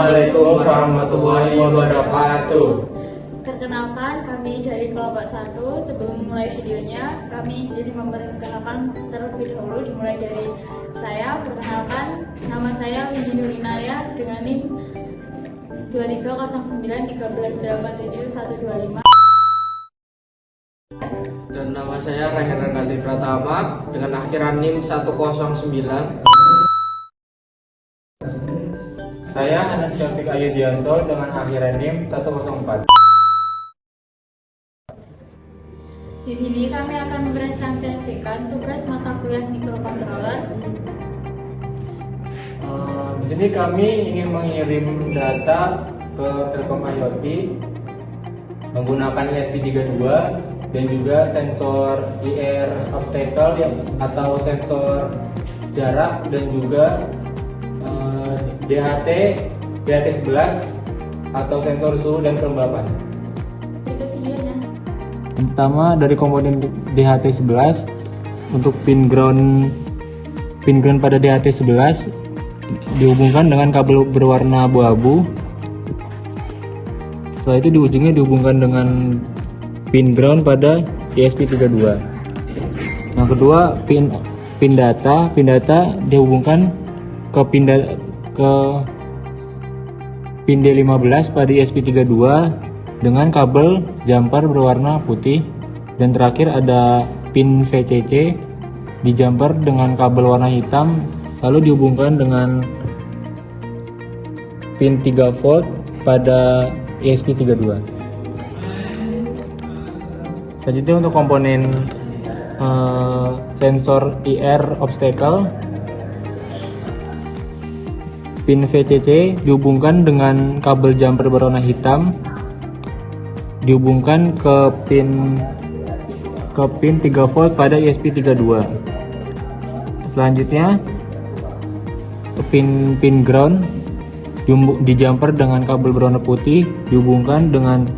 Assalamualaikum warahmatullahi wabarakatuh. Perkenalkan, kami dari kelompok 1. Sebelum memulai videonya, kami izin memperkenalkan terlebih dahulu, dimulai dari saya. Perkenalkan, nama saya Windy Nurinaya dengan NIM 230913871125. Dan nama saya Rehan Renaldi Pratama dengan akhiran NIM 109. Saya Hanan Syafiq Ayudianto dengan akhiran NIM 104. Di sini kami akan mempresentasikan tugas mata kuliah mikrokontroler. Di sini kami ingin mengirim data ke Telkom IoT menggunakan ESP32 dan juga sensor IR obstacle atau sensor jarak dan juga DHT11 atau sensor suhu dan kelembapan. Berikut videonya. Pertama dari komponen DHT11 untuk pin ground pada DHT11 dihubungkan dengan kabel berwarna abu-abu. Setelah itu di ujungnya dihubungkan dengan pin ground pada ESP32. Yang kedua pin data dihubungkan ke pin D15 pada ESP32 dengan kabel jumper berwarna putih, dan terakhir ada pin VCC di jumper dengan kabel warna hitam, lalu dihubungkan dengan pin 3 volt pada ESP32. Selanjutnya untuk komponen sensor IR obstacle, pin VCC dihubungkan dengan kabel jumper berwarna hitam, dihubungkan ke pin 3 volt pada ESP32. Selanjutnya pin ground di jumper dengan kabel berwarna putih, dihubungkan dengan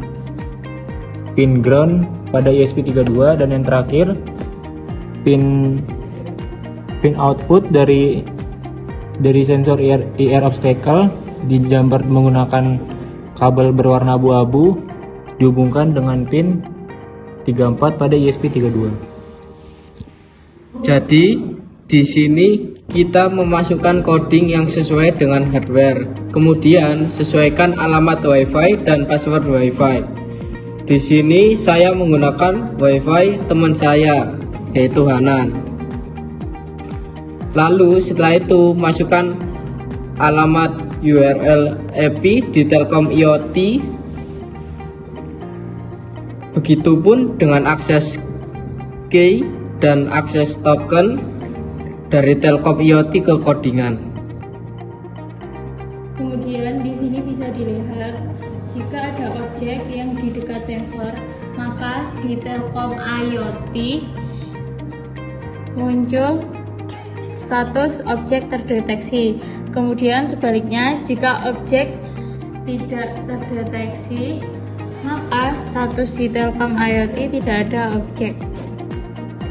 pin ground pada ESP32, dan yang terakhir pin output dari sensor IR obstacle di jumper menggunakan kabel berwarna abu-abu, dihubungkan dengan pin 34 pada ESP32. Jadi di sini kita memasukkan coding yang sesuai dengan hardware. Kemudian sesuaikan alamat WiFi dan password WiFi. Di sini saya menggunakan WiFi teman saya, yaitu Hanan. Lalu setelah itu masukkan alamat URL API di Telkom IoT. Begitupun dengan akses key dan akses token dari Telkom IoT ke codingan. Kemudian di sini bisa dilihat jika ada objek yang di dekat sensor, maka di Telkom IoT muncul status objek terdeteksi. Kemudian sebaliknya, jika objek tidak terdeteksi, maka status di Telkom IoT tidak ada objek.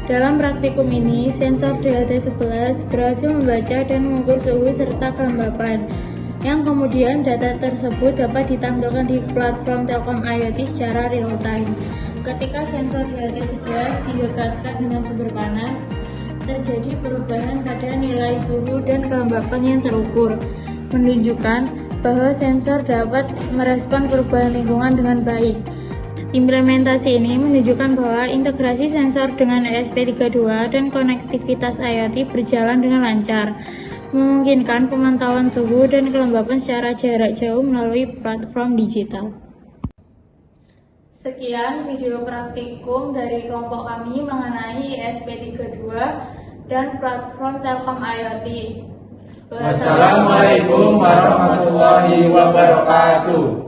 Dalam praktikum ini, sensor DHT11 berhasil membaca dan mengukur suhu serta kelembapan, yang kemudian data tersebut dapat ditampilkan di platform Telkom IoT secara real time. Ketika sensor DHT11 didekatkan dengan sumber panas, terjadi perubahan pada nilai suhu dan kelembapan yang terukur, menunjukkan bahwa sensor dapat merespon perubahan lingkungan dengan baik. Implementasi ini menunjukkan bahwa integrasi sensor dengan ESP32 dan konektivitas IoT berjalan dengan lancar, memungkinkan pemantauan suhu dan kelembapan secara jarak jauh melalui platform digital. Sekian video praktikum dari kelompok kami mengenai ESP32 dan platform Telkom IoT. Wassalamualaikum warahmatullahi wabarakatuh.